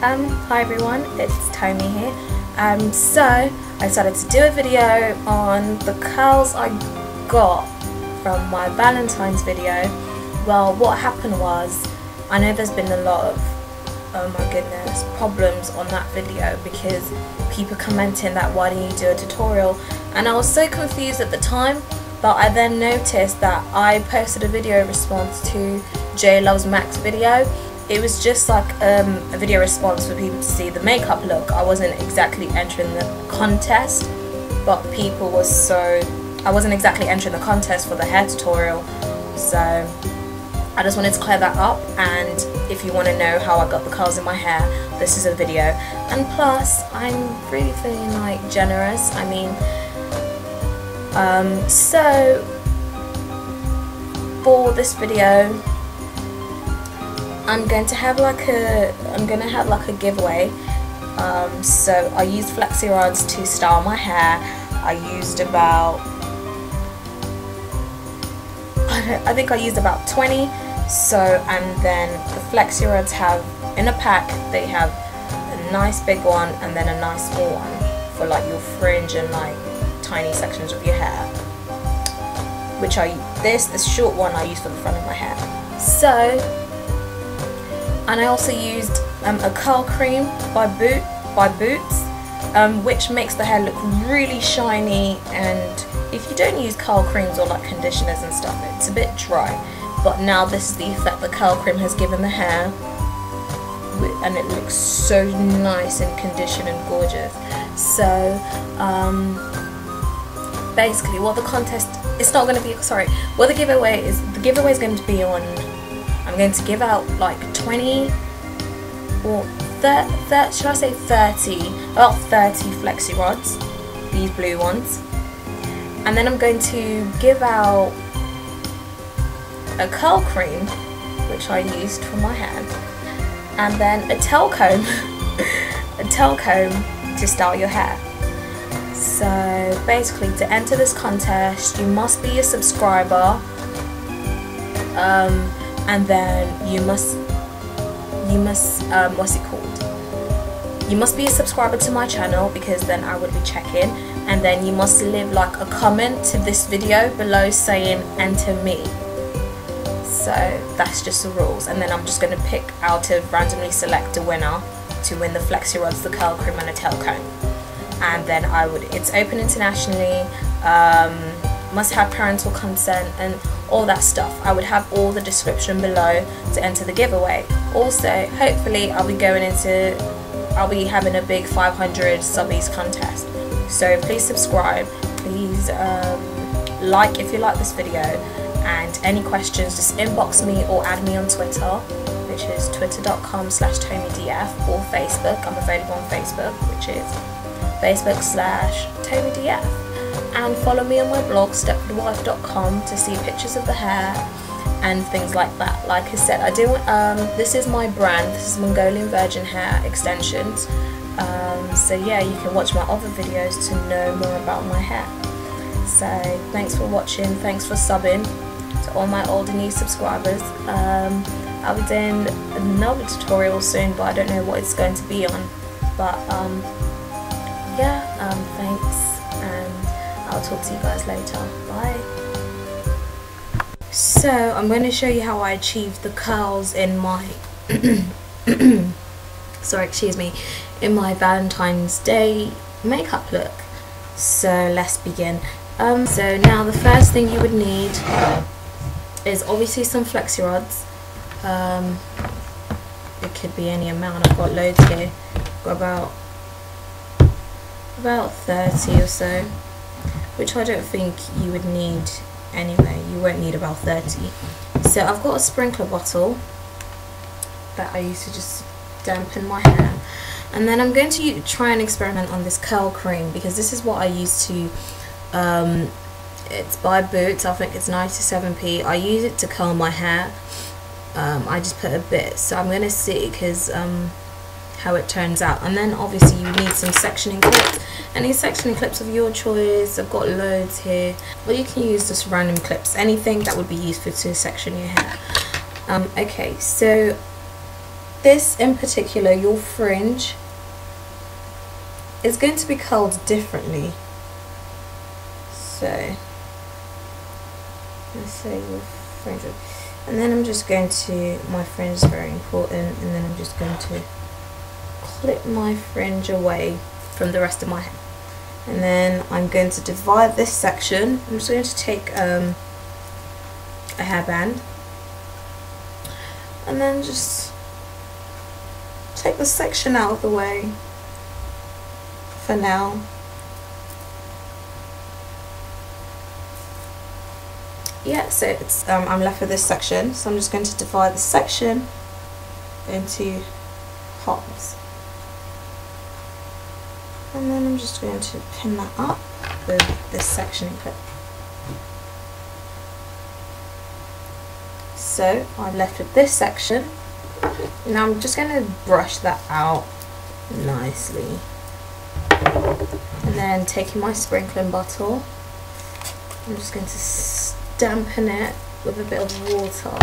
Hi everyone, it's Tommy here. So I decided to do a video on the curls I got from my Valentine's video. Well, what happened was, I know there's been a lot of, oh my goodness, problems on that video because people commenting that why didn't you do a tutorial, and I was so confused at the time. But I then noticed that I posted a video response to J Loves Max video. It was just like a video response for people to see the makeup look. I wasn't exactly entering the contest, but people were so... I wasn't exactly entering the contest for the hair tutorial, so I just wanted to clear that up. And if you want to know how I got the curls in my hair, this is a video. And plus, I'm really feeling like generous. I mean, so for this video, I'm going to have like a giveaway. So I used Flexi rods to style my hair. I used about, I think I used about 20. So, and then the Flexi rods have, in a pack, they have a nice big one and then a nice small one for like your fringe and like tiny sections of your hair, which this short one I use for the front of my hair. So, and I also used a curl cream by Boots, which makes the hair look really shiny. And if you don't use curl creams or like conditioners and stuff, it's a bit dry. But now this is the effect the curl cream has given the hair, and it looks so nice and conditioned and gorgeous. So basically what the contest, it's not going to be, sorry, what the giveaway is going to be on, I'm going to give out like 20 or 30, should I say 30, about 30 Flexi rods, these blue ones, and then I'm going to give out a curl cream which I used for my hair, and then a tail comb to style your hair. So basically, to enter this contest you must be a subscriber, and then you must what's it called, you must be a subscriber to my channel, because then I would be checking, and then you must leave like a comment to this video below saying enter me. So that's just the rules, and then I'm just going to pick out of randomly select a winner to win the Flexi rods, the curl cream and a tail comb. And then it's open internationally, must have parental consent and all that stuff. I would have all the description below to enter the giveaway. Also, hopefully I'll be having a big 500 subbies contest. So please subscribe, please like if you like this video, and any questions just inbox me or add me on Twitter, which is twitter.com/TomyDF, or Facebook. I'm available on Facebook, which is Facebook/TomyDF, and follow me on my blog stepfordwife.com to see pictures of the hair and things like that. Like I said, I do. This is my brand. This is Mongolian Virgin Hair Extensions. So yeah, you can watch my other videos to know more about my hair. So thanks for watching. Thanks for subbing to all my old and new subscribers. I'll be doing another tutorial soon, but I don't know what it's going to be on. But yeah, thanks, and I'll talk to you guys later. Bye. So I'm going to show you how I achieved the curls in my sorry, excuse me, in my Valentine's Day makeup look. So let's begin. So now the first thing you would need is obviously some Flexi rods. It could be any amount. I've got loads here. I've got about 30 or so, which I don't think you would need anyway. You won't need about 30. So I've got a sprinkler bottle that I used to just dampen my hair, and then I'm going to try and experiment on this curl cream, because this is what I used to it's by Boots. I think it's 97p. I use it to curl my hair. I just put a bit, so I'm going to see because how it turns out. And then obviously you need some sectioning clips. Any sectioning clips of your choice. I've got loads here, but you can use just random clips, anything that would be useful to section your hair. Okay, so this in particular, your fringe is going to be curled differently. So let's say your fringe, and then I'm just going to, my fringe is very important, and then I'm just going to clip my fringe away from the rest of my hair. And then I'm going to divide this section. I'm just going to take a hairband and then just take the section out of the way for now. Yeah, so it's I'm left with this section, so I'm just going to divide the section into halves, and then I'm just going to pin that up with this section clip. So I'm left with this section. Now I'm just going to brush that out nicely, and then taking my sprinkling bottle, I'm just going to dampen it with a bit of water,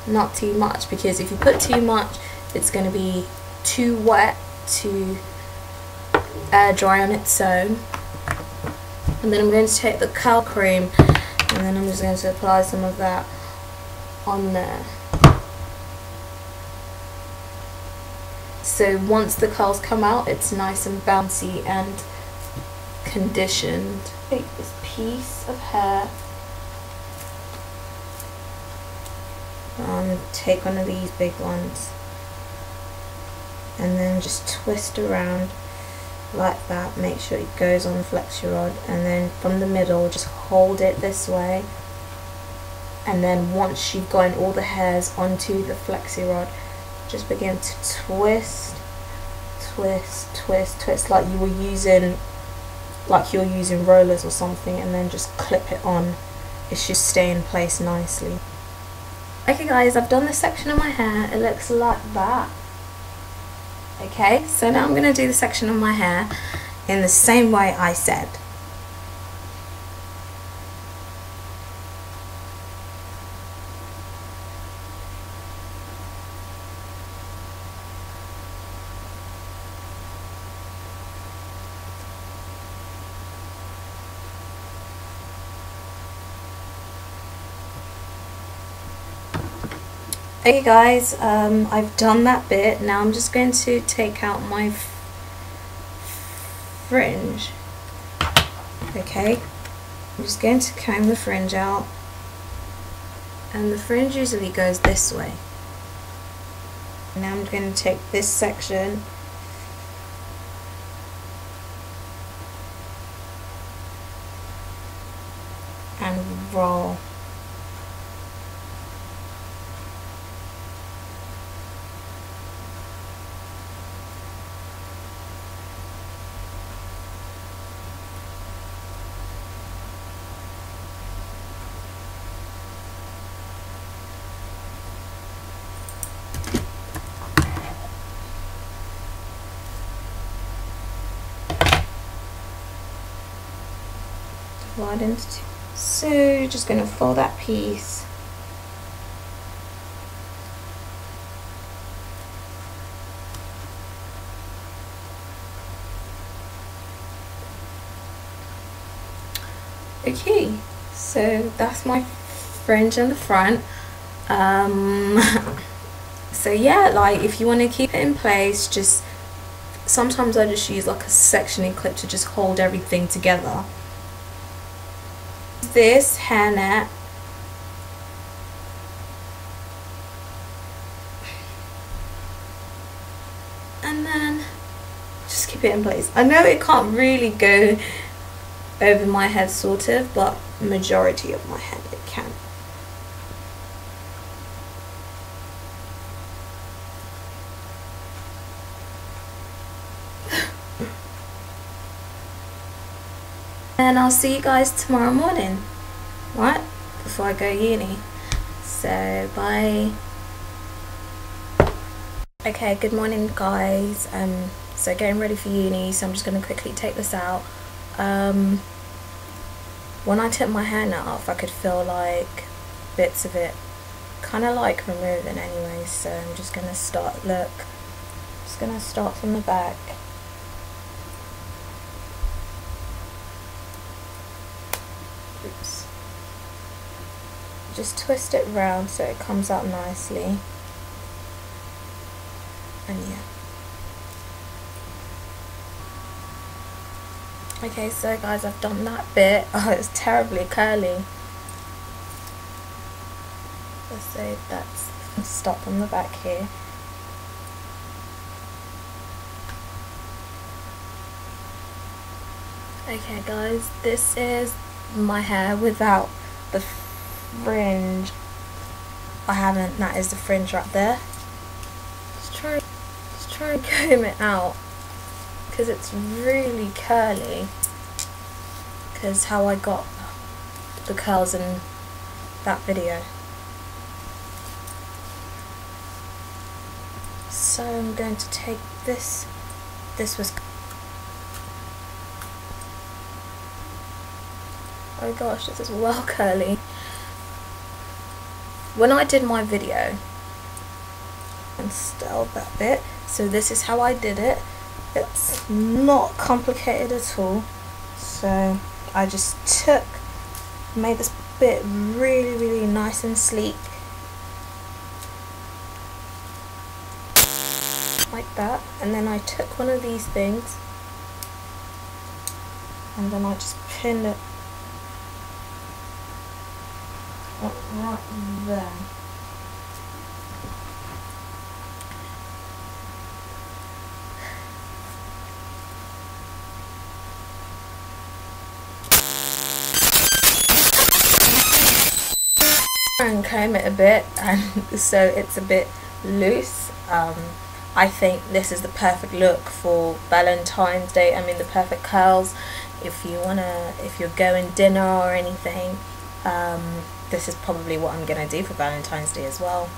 not too much, because if you put too much it's going to be too wet to air dry on its own. And then I'm going to take the curl cream, and then I'm just going to apply some of that on there. So once the curls come out, it's nice and bouncy and conditioned. Take this piece of hair, take one of these big ones, and then just twist around like that. Make sure it goes on the flexi rod, and then from the middle just hold it this way, and then once you've gotten all the hairs onto the flexi rod, just begin to twist, twist, twist, twist like you're using rollers or something, and then just clip it on. It should stay in place nicely. Okay guys, I've done this section of my hair. It looks like that. Okay, so now I'm going to do the section of my hair in the same way I said. Okay guys, I've done that bit. Now I'm just going to take out my fringe. Okay, I'm just going to comb the fringe out, and the fringe usually goes this way. Now I'm going to take this section and roll. Divide into two. So you're just going to fold that piece okay, so that's my fringe in the front. So yeah, like if you want to keep it in place, just sometimes I just use like a sectioning clip to just hold everything together. This hairnet, and then just keep it in place. I know it can't really go over my head sort of, but majority of my head it can. And I'll see you guys tomorrow morning, right, before I go uni. So bye. Okay, good morning guys. So getting ready for uni, so I'm just going to quickly take this out. When I took my hairnet off, I could feel like bits of it kind of like removing anyway, so I'm just going to start, look, just going to start from the back. Oops. Just twist it round so it comes out nicely, and yeah. Okay, so guys, I've done that bit. Oh, it's terribly curly. Let's say that's, start from the back here. Okay guys, this is my hair without the fringe. I haven't, that is the fringe right there. Let's try and comb it out, because it's really curly, because how I got the curls in that video. So I'm going to take this was, oh gosh, this is well curly. When I did my video and styled that bit, so this is how I did it. It's not complicated at all, so I just made this bit really nice and sleek, like that, and then I took one of these things and then I just pinned it right there. And comb it a bit, and so it's a bit loose. I think this is the perfect look for Valentine's Day. I mean, the perfect curls if you're going dinner or anything. This is probably what I'm gonna do for Valentine's Day as well.